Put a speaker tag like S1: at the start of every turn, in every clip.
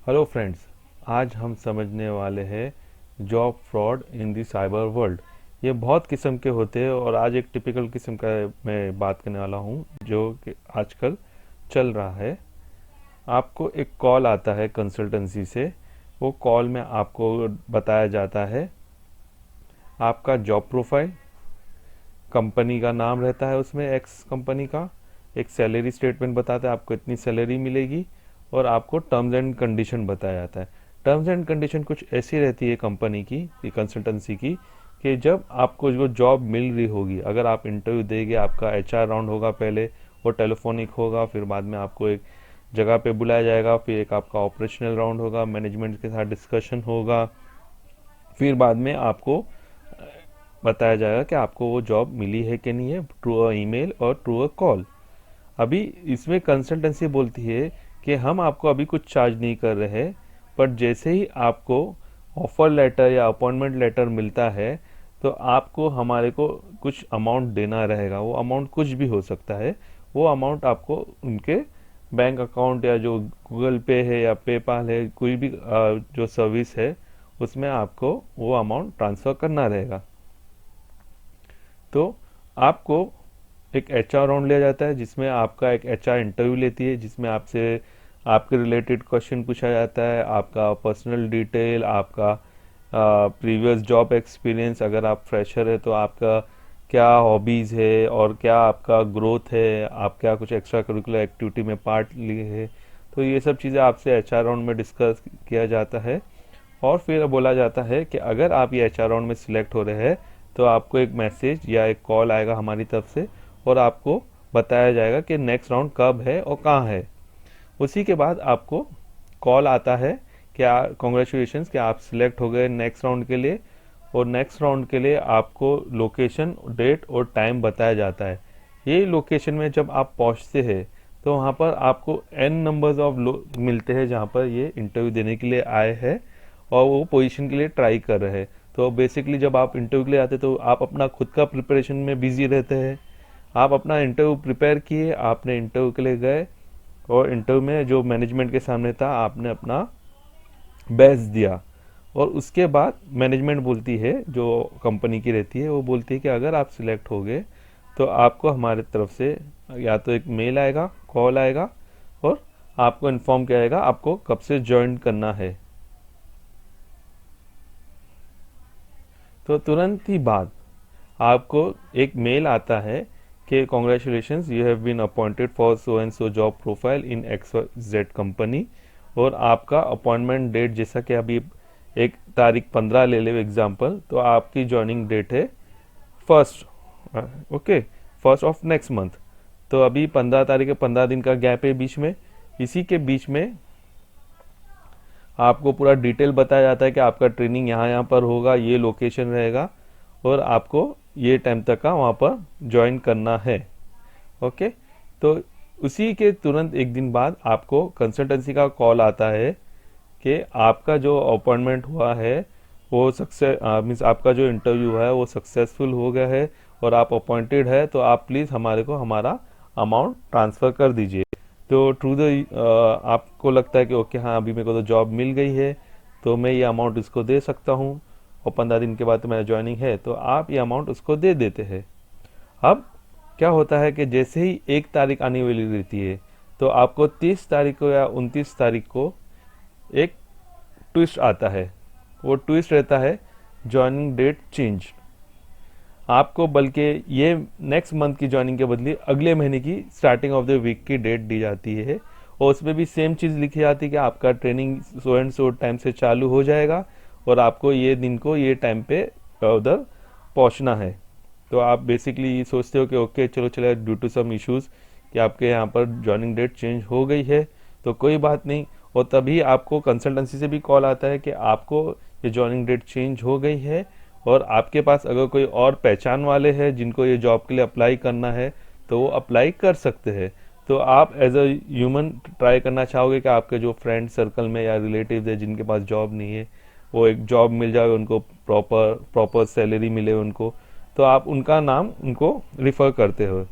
S1: Hello friends, आज हम समझने वाले हैं job fraud in the cyber world. ये बहुत किस्म के होते हैं और आज एक टिपिकल किस्म का मैं बात करने वाला हूँ जो कि आजकल चल रहा है। आपको एक कॉल आता है कंसल्टेंसी से। वो कॉल में आपको बताया जाता है आपका जॉब प्रोफाइल, कंपनी का नाम रहता है उसमें, एक्स कंपनी का एक सैलरी स्टेटमेंट बताता है आपको इतनी सैलरी मिलेगी, और आपको टर्म्स एंड कंडीशन बताया जाता है। टर्म्स एंड कंडीशन कुछ ऐसी रहती है कंपनी की, कंसल्टेंसी की, कि जब आपको जो जॉब मिल रही होगी, अगर आप इंटरव्यू देंगे, आपका एचआर राउंड होगा पहले, वो टेलीफोनिक होगा, फिर बाद में आपको एक जगह पे बुलाया जाएगा, फिर एक आपका ऑपरेशनल राउंड होगा, मैनेजमेंट के साथ डिस्कशन होगा, फिर बाद में आपको बताया जाएगा कि आपको वो जॉब मिली है कि नहीं है, थ्रू अ ईमेल और थ्रू अ कॉल। अभी इसमें कंसल्टेंसी बोलती है कि हम आपको अभी कुछ चार्ज नहीं कर रहे हैं, पर जैसे ही आपको ऑफर लेटर या अपॉइंटमेंट लेटर मिलता है तो आपको हमारे को कुछ अमाउंट देना रहेगा। वो अमाउंट कुछ भी हो सकता है। वो अमाउंट आपको उनके बैंक अकाउंट या जो गूगल पे है या पेपाल है, कोई भी जो सर्विस है उसमें आपको वो अमाउंट ट्रांसफ़र करना रहेगा। तो आपको एक एचआर राउंड लिया जाता है जिसमें आपका एक एचआर इंटरव्यू लेती है, जिसमें आपसे आपके रिलेटेड क्वेश्चन पूछा जाता है, आपका पर्सनल डिटेल, आपका प्रीवियस जॉब एक्सपीरियंस, अगर आप फ्रेशर है तो आपका क्या हॉबीज़ है और क्या आपका ग्रोथ है, आप क्या कुछ एक्स्ट्रा करिकुलर एक्टिविटी में पार्ट लिए है। तो ये सब चीज़ें आपसे एचआर राउंड में डिस्कस किया जाता है। और फिर बोला जाता है कि अगर आप ये एचआर राउंड में सिलेक्ट हो रहे हैं तो आपको एक मैसेज या एक कॉल आएगा हमारी तरफ से, और आपको बताया जाएगा कि नेक्स्ट राउंड कब है और कहाँ है। उसी के बाद आपको कॉल आता है कि कॉन्ग्रेचुलेशंस कि आप सिलेक्ट हो गए नेक्स्ट राउंड के लिए, और नेक्स्ट राउंड के लिए आपको लोकेशन, डेट और टाइम बताया जाता है। ये लोकेशन में जब आप पहुंचते हैं तो वहाँ पर आपको एन नंबर्स ऑफ लोग मिलते हैं जहाँ पर ये इंटरव्यू देने के लिए आए हैं और वो पोजीशन के लिए ट्राई कर रहे हैं। तो बेसिकली जब आप इंटरव्यू के लिए आते तो आप अपना खुद का प्रिपरेशन में बिजी रहते हैं। आप अपना इंटरव्यू प्रिपेयर किए, आपने इंटरव्यू के लिए गए, और इंटरव्यू में जो मैनेजमेंट के सामने था आपने अपना बेस्ट दिया। और उसके बाद मैनेजमेंट बोलती है, जो कंपनी की रहती है, वो बोलती है कि अगर आप सिलेक्ट हो गए तो आपको हमारे तरफ से या तो एक मेल आएगा, कॉल आएगा, और आपको इन्फॉर्म किया जाएगा आपको कब से ज्वाइन करना है। तो तुरंत ही बाद आपको एक मेल आता है कि congratulations, you have been appointed for so and so job profile in X Z company. और आपका अपॉइंटमेंट डेट, जैसा कि अभी एक तारीख 15 ले ले एग्जाम्पल, तो आपकी ज्वाइनिंग डेट है first, okay, first of next month. तो अभी 15 तारीख है, 15 दिन का गैप है बीच में। इसी के बीच में आपको पूरा डिटेल बताया जाता है कि आपका ट्रेनिंग यहाँ यहाँ पर होगा, ये लोकेशन रहेगा, और आपको ये टाइम तक का वहाँ पर ज्वाइन करना है। ओके। तो उसी के तुरंत एक दिन बाद आपको कंसल्टेंसी का कॉल आता है कि आपका जो अपॉइंटमेंट हुआ है वो सक्सेस मीन्स आपका जो इंटरव्यू है वो सक्सेसफुल हो गया है और आप अपॉइंटेड है, तो आप प्लीज़ हमारे को हमारा अमाउंट ट्रांसफ़र कर दीजिए। तो थ्रू द आपको लगता है कि ओके हाँ, अभी मेरे को तो जॉब मिल गई है तो मैं ये अमाउंट इसको दे सकता हूँ, और 15 दिन के बाद तो मेरा ज्वाइनिंग है, तो आप ये अमाउंट उसको दे देते हैं। अब क्या होता है कि जैसे ही 1 तारीख आने वाली रहती है तो आपको 30 तारीख को या 29 तारीख को एक ट्विस्ट आता है। वो ट्विस्ट रहता है ज्वाइनिंग डेट चेंज। आपको बल्कि ये नेक्स्ट मंथ की ज्वाइनिंग के बदले अगले महीने की स्टार्टिंग ऑफ द वीक की डेट दी जाती है, और उसमें भी सेम चीज़ लिखी जाती है कि आपका training so and so time से चालू हो जाएगा और आपको ये दिन को ये टाइम पे उधर पहुंचना है। तो आप बेसिकली ये सोचते हो कि ओके चलो चलो, ड्यू टू सम इश्यूज़ कि आपके यहाँ पर ज्वाइनिंग डेट चेंज हो गई है तो कोई बात नहीं। और तभी आपको कंसल्टेंसी से भी कॉल आता है कि आपको ये ज्वाइनिंग डेट चेंज हो गई है, और आपके पास अगर कोई और पहचान वाले हैं जिनको ये जॉब के लिए अप्लाई करना है तो वो अप्लाई कर सकते हैं। तो आप एज अ ह्यूमन ट्राई करना चाहोगे कि आपके जो फ्रेंड सर्कल में या रिलेटिव है जिनके पास जॉब नहीं है, वो एक जॉब मिल जाए, उनको प्रॉपर प्रॉपर सैलरी मिले उनको, तो आप उनका नाम उनको रिफ़र करते हो।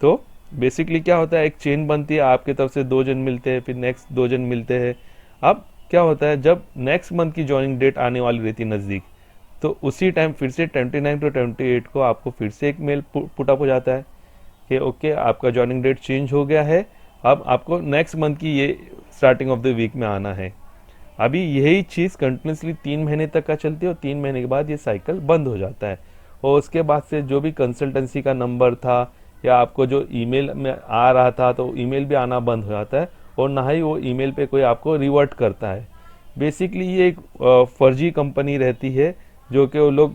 S1: तो बेसिकली क्या होता है, एक चेन बनती है, आपके तरफ से 2 जन मिलते हैं, फिर नेक्स्ट 2 जन मिलते हैं। अब क्या होता है, जब नेक्स्ट मंथ की ज्वाइनिंग डेट आने वाली रहती है नज़दीक, तो उसी टाइम फिर से 29 टू 28 को आपको फिर से एक मेल पुटअप हो जाता है कि ओके आपका ज्वाइनिंग डेट चेंज हो गया है, अब आपको नेक्स्ट मंथ की ये स्टार्टिंग ऑफ द वीक में आना है। अभी यही चीज़ कंटिन्यूसली 3 महीने तक का चलती है और 3 महीने के बाद ये साइकिल बंद हो जाता है। और उसके बाद से जो भी कंसल्टेंसी का नंबर था या आपको जो ईमेल में आ रहा था, तो ईमेल भी आना बंद हो जाता है और ना ही वो ईमेल पे कोई आपको रिवर्ट करता है। बेसिकली ये एक फर्जी कंपनी रहती है, जो कि वो लोग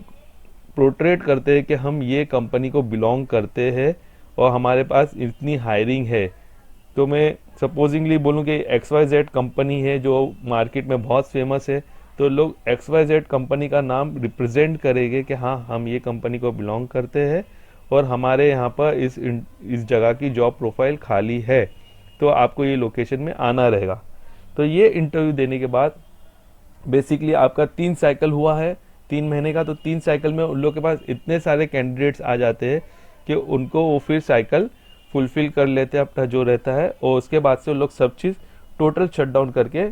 S1: प्रोट्रेट करते हैं कि हम ये कंपनी को बिलोंग करते हैं और हमारे पास इतनी हायरिंग है। तो मैं सपोजिंगली बोलूँ कि XYZ कंपनी है जो मार्केट में बहुत फेमस है, तो लोग XYZ कंपनी का नाम रिप्रेजेंट करेंगे कि हाँ हम ये कंपनी को बिलोंग करते हैं और हमारे यहाँ पर इस जगह की जॉब प्रोफाइल खाली है, तो आपको ये लोकेशन में आना रहेगा। तो ये इंटरव्यू देने के बाद बेसिकली आपका 3 साइकिल हुआ है 3 महीने का, तो 3 साइकिल में उन लोग के पास इतने सारे कैंडिडेट्स आ जाते हैं कि उनको वो फिर साइकिल फुलफिल कर लेते हैं अपना जो रहता है, और उसके बाद से वो लोग सब चीज़ टोटल शट डाउन करके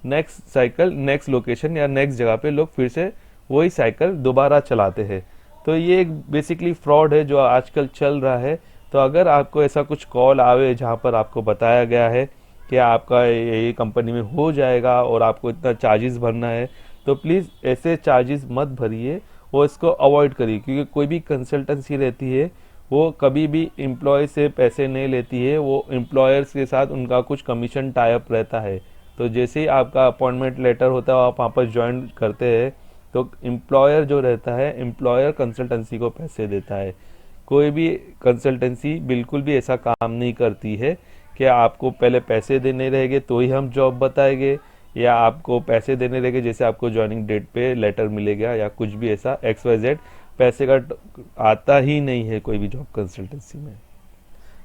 S1: नेक्स्ट साइकिल नेक्स्ट लोकेशन या नेक्स्ट जगह पे लोग फिर से वही साइकिल दोबारा चलाते हैं। तो ये एक बेसिकली फ्रॉड है जो आजकल चल रहा है। तो अगर आपको ऐसा कुछ कॉल आवे जहाँ पर आपको बताया गया है कि आपका ये कंपनी में हो जाएगा और आपको इतना चार्जेस भरना है, तो प्लीज़ ऐसे चार्जेस मत भरिए और इसको अवॉइड करिए, क्योंकि कोई भी कंसल्टेंसी रहती है वो कभी भी एम्प्लॉय से पैसे नहीं लेती है, वो एम्प्लॉयर्स के साथ उनका कुछ कमीशन टाई अप रहता है। तो जैसे ही आपका अपॉइंटमेंट लेटर होता है आप वहाँ पर ज्वाइन करते हैं, तो एम्प्लॉयर जो रहता है एम्प्लॉयर कंसल्टेंसी को पैसे देता है। कोई भी कंसल्टेंसी बिल्कुल भी ऐसा काम नहीं करती है कि आपको पहले पैसे देने रहेंगे तो ही हम जॉब बताएंगे, या आपको पैसे देने रहेंगे जैसे आपको ज्वाइनिंग डेट पे लेटर मिलेगा या कुछ भी ऐसा XYZ। पैसे का आता ही नहीं है कोई भी जॉब कंसल्टेंसी में।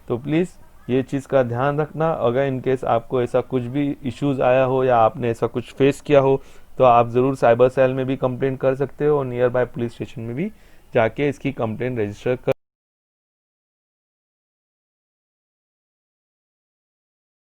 S1: तो प्लीज़ ये चीज़ का ध्यान रखना। अगर इन केस आपको ऐसा कुछ भी इश्यूज़ आया हो या आपने ऐसा कुछ फेस किया हो, तो आप ज़रूर साइबर सेल में भी कंप्लेंट कर सकते हो और नियर बाय पुलिस स्टेशन में भी जाके इसकी कंप्लेंट रजिस्टर कर